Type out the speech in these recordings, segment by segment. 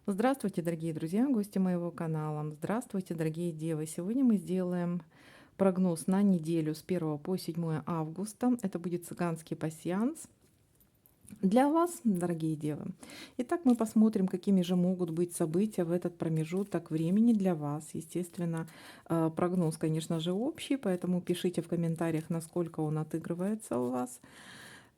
Здравствуйте, дорогие друзья, гости моего канала. Здравствуйте, дорогие девы. Сегодня мы сделаем прогноз на неделю с 1 по 7 августа. Это будет цыганский пасьянс для вас, дорогие девы. Итак, мы посмотрим, какими же могут быть события в этот промежуток времени для вас. Естественно, прогноз, конечно же, общий, поэтому пишите в комментариях, насколько он отыгрывается у вас.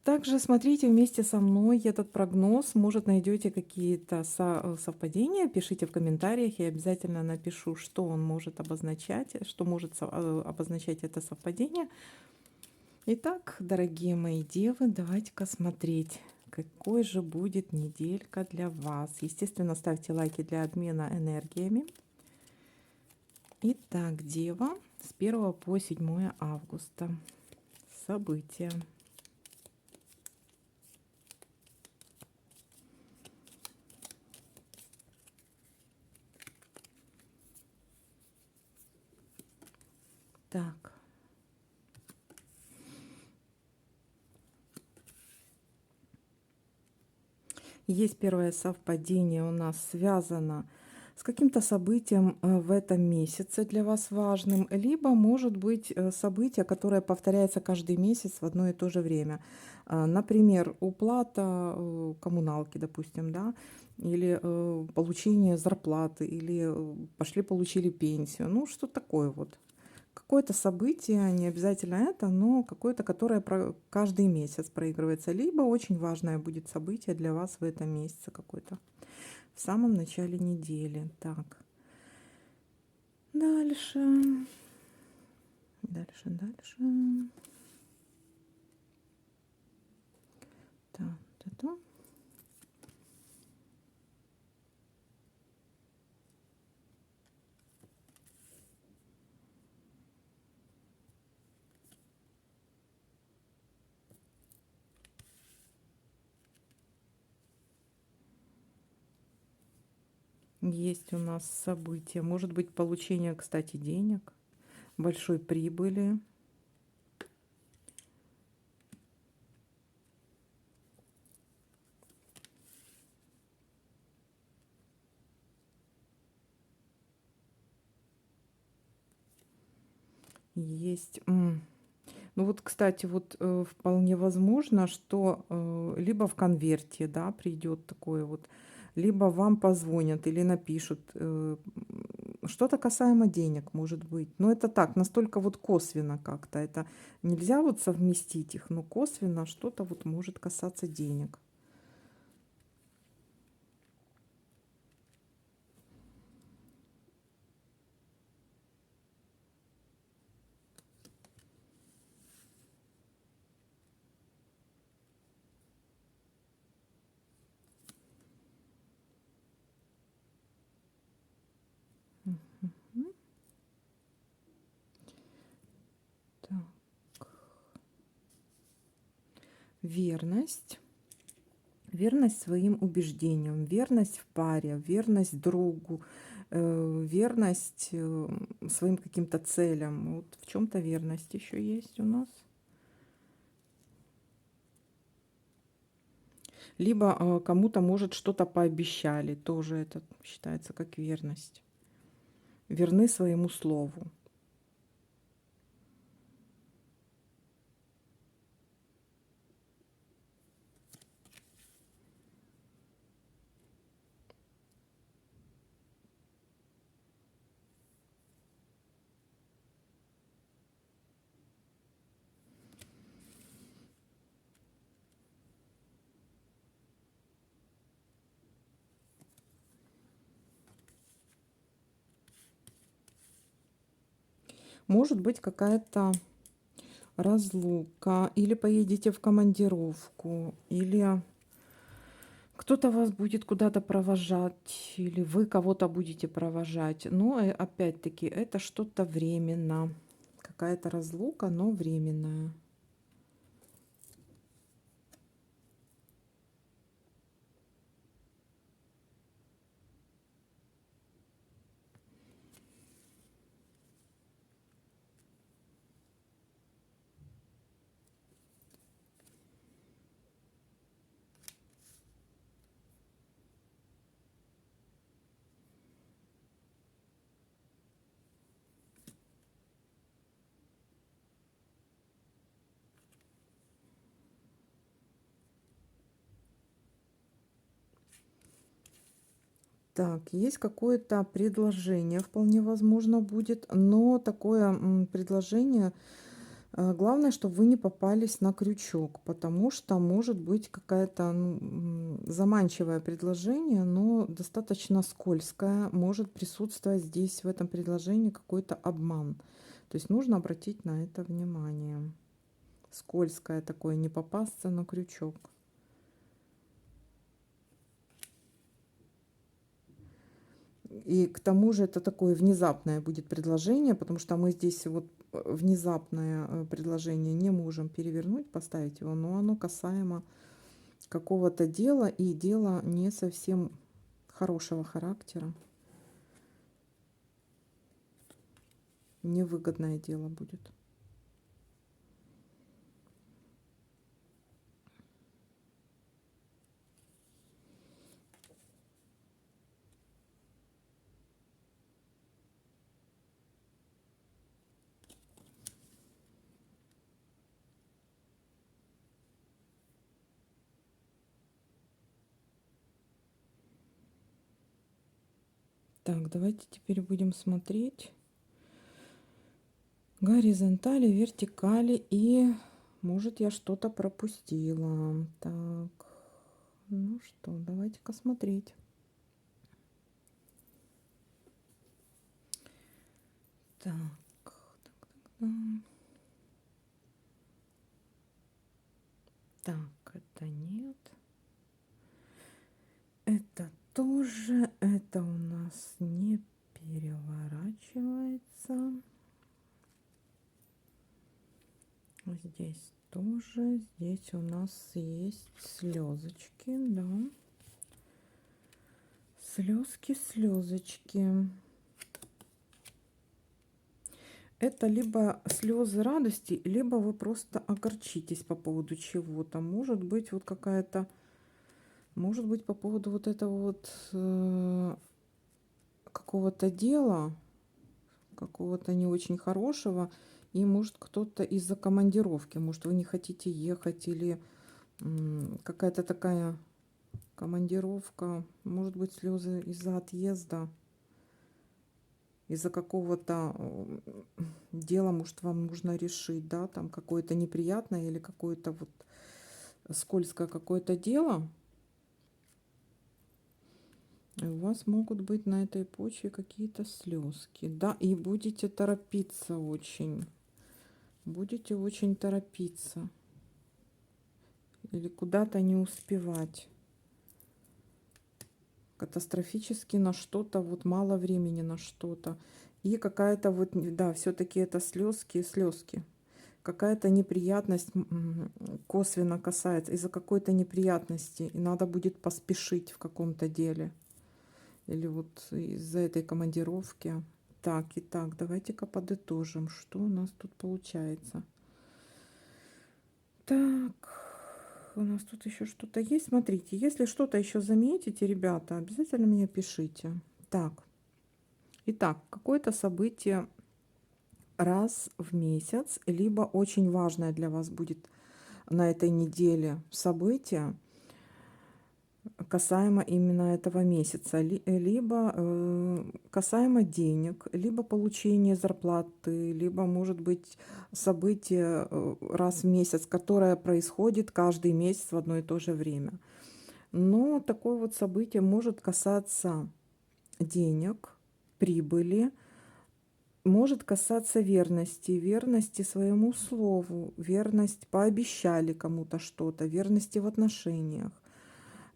Также смотрите вместе со мной этот прогноз. Может, найдете какие-то совпадения. Пишите в комментариях. Я обязательно напишу, что он может обозначать, что может обозначать это совпадение. Итак, дорогие мои девы, давайте-ка смотреть, какой же будет неделька для вас. Естественно, ставьте лайки для обмена энергиями. Итак, дева, с 1 по 7 августа. События. Так. Есть первое совпадение у нас связано с каким-то событием в этом месяце для вас важным, либо может быть событие, которое повторяется каждый месяц в одно и то же время. Например, уплата коммуналки, допустим, да, или получение зарплаты, или пошли получили пенсию. Ну, что такое вот. Какое-то событие, не обязательно это, но какое-то, которое каждый месяц проигрывается. Либо очень важное будет событие для вас в этом месяце какое-то. В самом начале недели. Так. Дальше. Дальше. Так, это. Есть у нас событие. Может быть, получение, кстати, денег, большой прибыли. Есть. Ну вот, кстати, вот вполне возможно, что либо в конверте, да, придет такое вот, либо вам позвонят или напишут. Что-то касаемо денег, может быть. Но это так, настолько вот косвенно как-то. Это нельзя вот совместить их, но косвенно что-то вот может касаться денег. Мгм. Так. Верность. Верность своим убеждениям, верность в паре, верность другу, верность своим каким-то целям. Вот в чем-то верность еще есть у нас. Либо кому-то, может, что-то пообещали, тоже это считается как верность. Верны своему слову. Может быть какая-то разлука, или поедете в командировку, или кто-то вас будет куда-то провожать, или вы кого-то будете провожать. Но опять-таки это что-то временно. Какая-то разлука, но временная. Так, есть какое-то предложение, вполне возможно, будет, но такое предложение, главное, чтобы вы не попались на крючок, потому что может быть какая-то заманчивое предложение, но достаточно скользкое, может присутствовать здесь в этом предложении какой-то обман. То есть нужно обратить на это внимание. Скользкое такое, не попасться на крючок. И к тому же это такое внезапное будет предложение, потому что мы здесь вот внезапное предложение не можем перевернуть, поставить его, но оно касаемо какого-то дела, и дело не совсем хорошего характера. Невыгодное дело будет. Так, давайте теперь будем смотреть горизонтали, вертикали, и может я что-то пропустила. Так, ну что, давайте-ка смотреть. Так, так. Так, это нет. Это тоже, это у нас не переворачивается. Здесь тоже, здесь у нас есть слезочки, да. Слезки, слезочки. Это либо слезы радости, либо вы просто огорчитесь по поводу чего-то. Может быть, вот какая-то, может быть, по поводу вот этого вот какого-то дела, какого-то не очень хорошего, и может кто-то из-за командировки, может вы не хотите ехать, или какая-то такая командировка, может быть слезы из-за отъезда, из-за какого-то дела, может вам нужно решить, да, там какое-то неприятное или какое-то вот скользкое какое-то дело. И у вас могут быть на этой почве какие-то слезки, да, и будете торопиться очень. Будете очень торопиться. Или куда-то не успевать. Катастрофически на что-то, вот мало времени на что-то. И какая-то вот, да, все-таки это слезки, слезки. Какая-то неприятность косвенно касается, из-за какой-то неприятности. И надо будет поспешить в каком-то деле. Или вот из-за этой командировки. Так, итак, давайте-ка подытожим, что у нас тут получается. Так, у нас тут еще что-то есть. Смотрите, если что-то еще заметите, ребята, обязательно мне пишите. Так, итак, какое-то событие раз в месяц, либо очень важное для вас будет на этой неделе событие, касаемо именно этого месяца, либо касаемо денег, либо получения зарплаты, либо, может быть, событие раз в месяц, которое происходит каждый месяц в одно и то же время. Но такое вот событие может касаться денег, прибыли, может касаться верности, верности своему слову, верность пообещали кому-то что-то, верности в отношениях,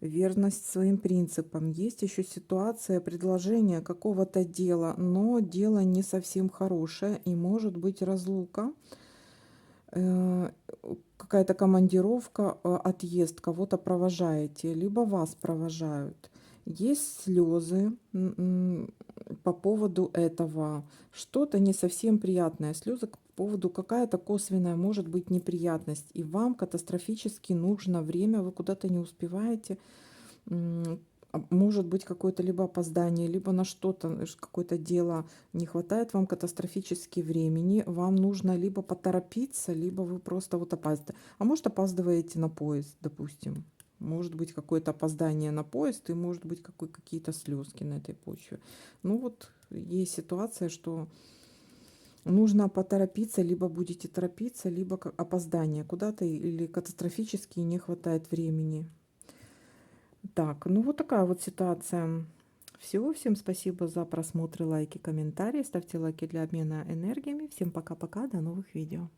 верность своим принципам. Есть еще ситуация предложения какого-то дела, но дело не совсем хорошее, и может быть разлука, какая-то командировка, отъезд, кого-то провожаете, либо вас провожают. Есть слезы по поводу этого, что-то не совсем приятное, слезы по поводу какая-то косвенная может быть неприятность, и вам катастрофически нужно время, вы куда-то не успеваете, может быть какое-то либо опоздание, либо на что-то, какое-то дело не хватает вам катастрофически времени, вам нужно либо поторопиться, либо вы просто вот опаздываете. А может опаздываете на поезд, допустим. Может быть какое-то опоздание на поезд и может быть какие-то слезки на этой почве. Ну вот есть ситуация, что нужно поторопиться, либо будете торопиться, либо опоздание куда-то или катастрофически не хватает времени. Так, ну вот такая вот ситуация. Все, всем спасибо за просмотры, лайки, комментарии. Ставьте лайки для обмена энергиями. Всем пока-пока, до новых видео.